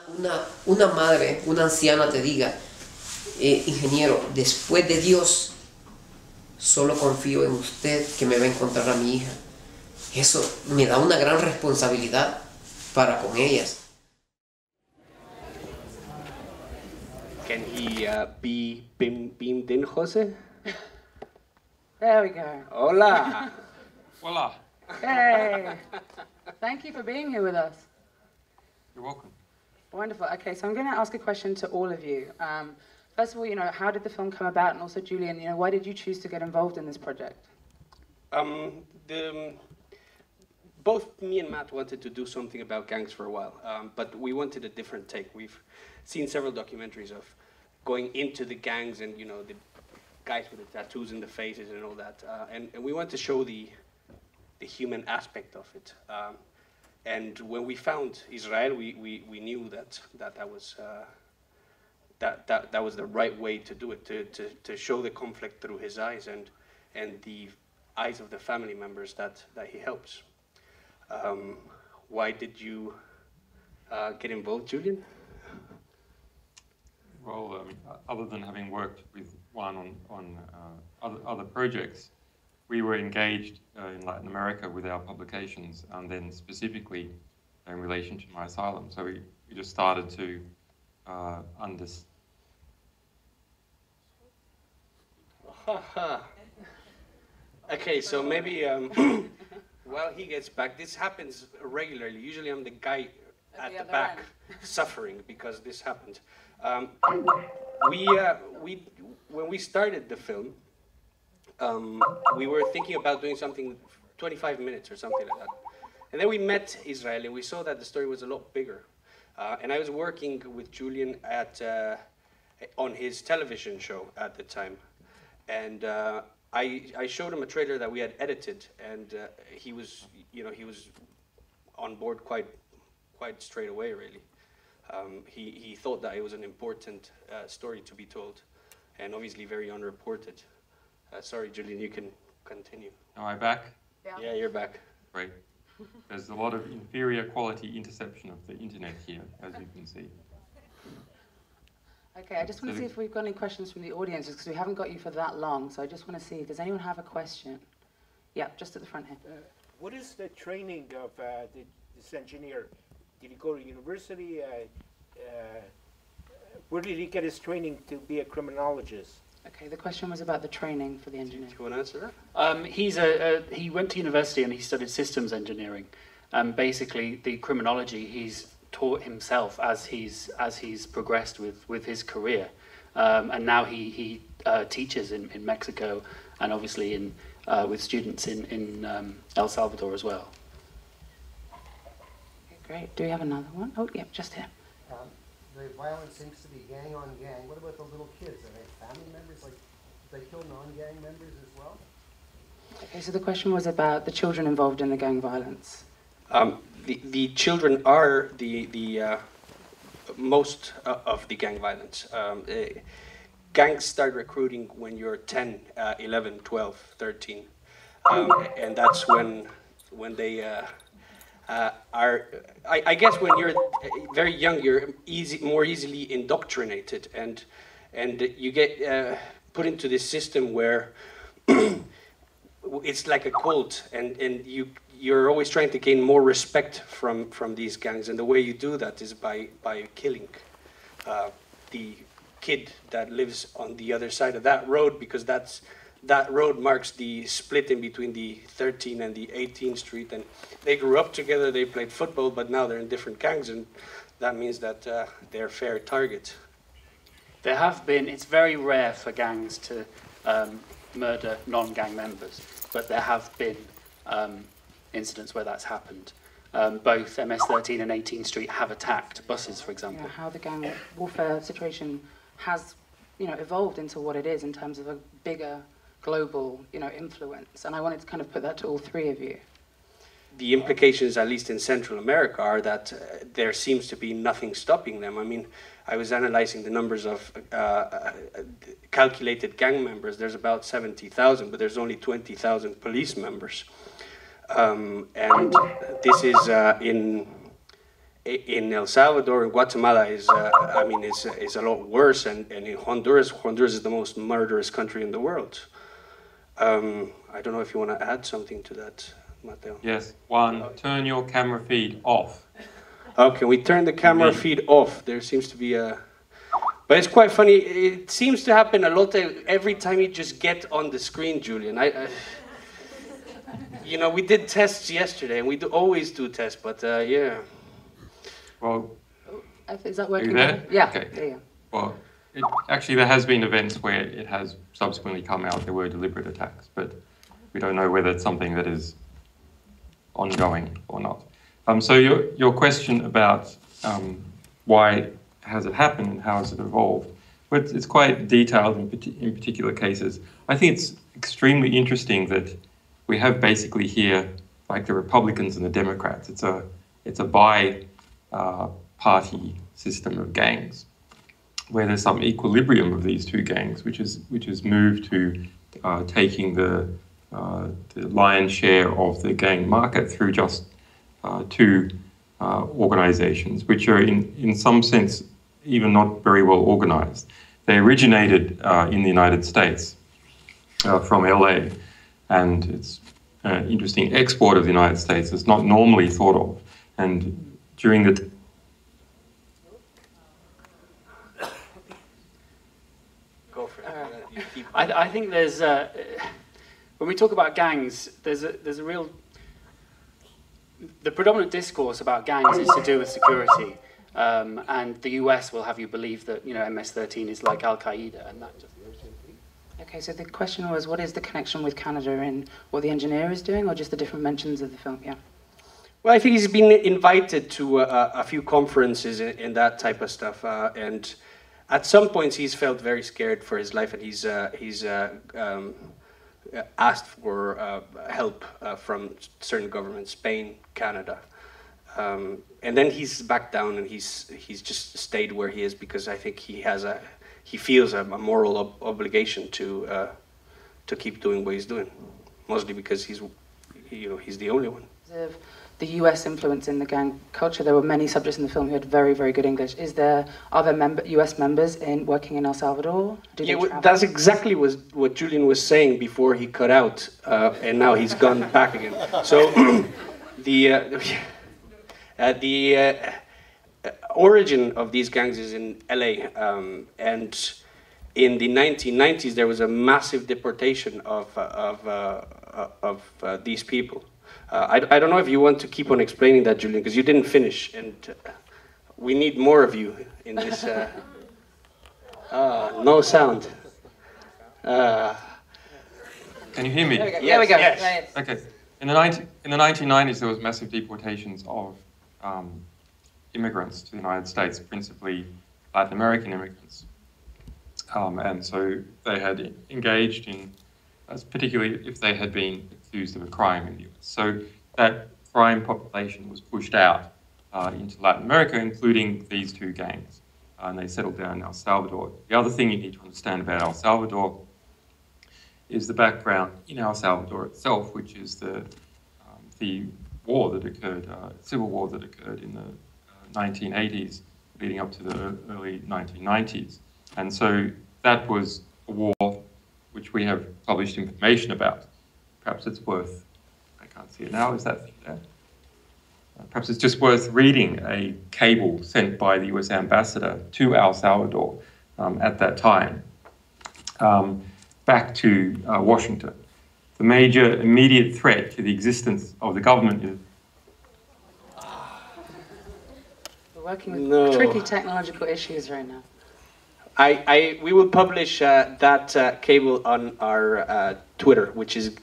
una madre, una anciana te diga, ingeniero, después de Dios, solo confío en usted que me va a encontrar a mi hija. Eso me da una gran responsabilidad para con ellas. Can he be beamed in, Jose? There we go. Hola. Voila. Hey. Thank you for being here with us. You're welcome. Wonderful. Okay, so I'm going to ask a question to all of you. First of all, how did the film come about? And also, Julian, why did you choose to get involved in this project? Both me and Matt wanted to do something about gangs for a while, but we wanted a different take. We've seen several documentaries of going into the gangs and, the guys with the tattoos in the faces and all that. And we want to show the human aspect of it. And when we found Israel, we knew that was the right way to do it, to show the conflict through his eyes and the eyes of the family members that he helps. Why did you get involved, Julian? Well, other than having worked with Juan on other projects, we were engaged in Latin America with our publications, and then specifically in relation to my asylum. So we just started to understand. Okay, so maybe while he gets back, this happens regularly. Usually I'm the guy at the back suffering because this happened. When we started the film, we were thinking about doing something 25 minutes or something like that. And then we met Israel and we saw that the story was a lot bigger. And I was working with Julian on his television show at the time. And I showed him a trailer that we had edited, and he was on board quite straight away, really. He thought that it was an important story to be told, and obviously very unreported. Sorry, Julian, you can continue. Am I back? Yeah, you're back. Great. There's a lot of inferior quality interception of the internet here, as you can see. Okay, I just want to see if we've got any questions from the audience, because we haven't got you for that long, so I just want to see, does anyone have a question? Yeah, just at the front here. What is the training of this engineer? Did he go to university? Where did he get his training to be a criminologist? Okay, the question was about the training for the engineer. Do you want to answer that? He went to university and he studied systems engineering. Basically, the criminology he's taught himself as he's progressed with his career, and now he teaches in Mexico and obviously with students in El Salvador as well. Okay, great. Do we have another one? Oh, yeah, just here. The violence seems to be gang on gang. What about the little kids? Are they family members? Like, do they kill non-gang members as well? Okay, so the question was about the children involved in the gang violence. The children are the most of the gang violence. Gangs start recruiting when you're 10, 11, 12, 13. And that's when they are, I guess when you're very young, you're more easily indoctrinated, and you get put into this system where it's like a cult, and you're always trying to gain more respect from these gangs, and the way you do that is by killing the kid that lives on the other side of that road, because that road marks the split in between the 13th and the 18th Street, and they grew up together, they played football, but now they're in different gangs, and that means that they're fair targets. There have been, it's very rare for gangs to murder non-gang members, but there have been incidents where that's happened. Both MS-13 and 18th Street have attacked buses, for example. Yeah, how the gang warfare situation has, evolved into what it is in terms of a bigger global, influence. And I wanted to kind of put that to all three of you. The implications, at least in Central America, are that there seems to be nothing stopping them. I mean, I was analyzing the numbers of calculated gang members. There's about 70,000, but there's only 20,000 police members. And this is in in El Salvador and Guatemala is, I mean, is a lot worse, and in Honduras is the most murderous country in the world. I don't know if you want to add something to that, Mateo. Yes. One, turn your camera feed off. Okay, we turn the camera feed off. There seems to be a... But it's quite funny. It seems to happen a lot every time you just get on the screen, Julian. You know, we did tests yesterday, and we always do tests, but yeah. Well, is that working? Are you there? Yeah. Okay. Yeah. Well, actually, there has been events where it has subsequently come out there were deliberate attacks, but we don't know whether it's something that is ongoing or not. So your question about why has it happened and how has it evolved? Well, it's quite detailed in particular cases. I think it's extremely interesting that we have basically here, like the Republicans and the Democrats, it's a bi-party system of gangs, where there's some equilibrium of these two gangs, which has moved to taking the lion's share of the gang market through just two organizations, which are in some sense even not very well organized. They originated in the United States from LA, and it's an interesting export of the United States. It's not normally thought of. And during the Go for it. I think there's when we talk about gangs, there's a real... The predominant discourse about gangs is to do with security, and the US will have you believe that, you know, MS-13 is like Al-Qaeda, and that just... Okay, so the question was, what is the connection with Canada and what the engineer is doing, or just the different mentions of the film? Yeah. Well, I think he's been invited to a few conferences and that type of stuff, and at some points he's felt very scared for his life, and he's asked for help from certain governments, Spain, Canada, and then he's backed down, and he's just stayed where he is because I think he feels a moral obligation to keep doing what he's doing, mostly because he's the only one. The US influence in the gang culture. There were many subjects in the film who had very, very good English. Are there US members working in El Salvador? That's exactly what Julian was saying before he cut out, and now he's gone back again. So the origin of these gangs is in LA, and in the 1990s there was a massive deportation of these people. I don't know if you want to keep on explaining that, Julian, because you didn't finish, and we need more of you in this. No sound. Can you hear me? There we go. Yes. Okay. In the 1990s, there was massive deportations of immigrants to the United States, principally Latin American immigrants. And so they had engaged in, particularly if they had been accused of a crime in the US. So that crime population was pushed out into Latin America, including these two gangs. And they settled down in El Salvador. The other thing you need to understand about El Salvador is the background in El Salvador itself, which is the war that occurred, civil war that occurred in the 1980s, leading up to the early 1990s. And so that was a war which we have published information about. Perhaps it's worth, I can't see it now, is that thing there? Perhaps it's just worth reading a cable sent by the US ambassador to El Salvador at that time, back to Washington. The major immediate threat to the existence of the government is... We're working with tricky technological issues right now. We will publish that cable on our Twitter, which is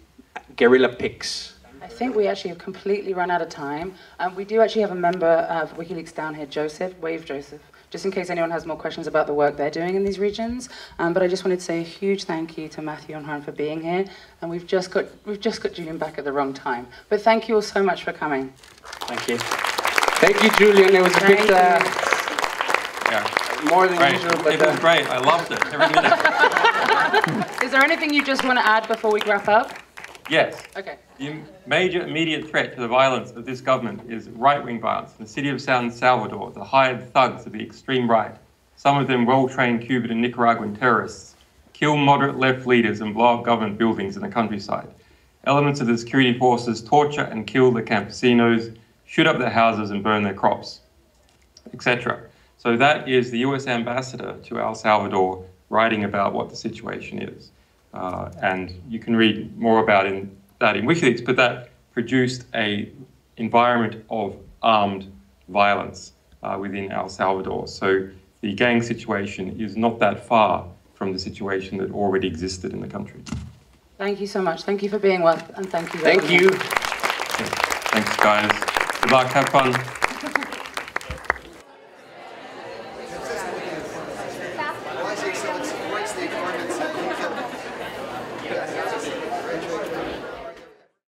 Guerrilla Pics. I think we actually have completely run out of time. We do actually have a member of WikiLeaks down here, Joseph. Wave Joseph, just in case anyone has more questions about the work they're doing in these regions. But I just wanted to say a huge thank you to Matthew and Juan for being here. And we've just got Julian back at the wrong time. But thank you all so much for coming. Thank you. Thank you, Julian. It was a bit more than usual. But, it was great. I loved it every minute. Is there anything you just want to add before we wrap up? Yes. Okay. The major immediate threat to the violence of this government is right-wing violence. In the city of San Salvador, the hired thugs of the extreme right, some of them well-trained Cuban and Nicaraguan terrorists, kill moderate left leaders and blow up government buildings in the countryside. Elements of the security forces torture and kill the campesinos, shoot up their houses and burn their crops, etc. So that is the US ambassador to El Salvador writing about what the situation is. And you can read more about that in WikiLeaks, but that produced an environment of armed violence within El Salvador. So the gang situation is not that far from the situation that already existed in the country. Thank you so much. Thank you for being with, and thank you. Thank you. Thanks, guys. Good luck. Have fun.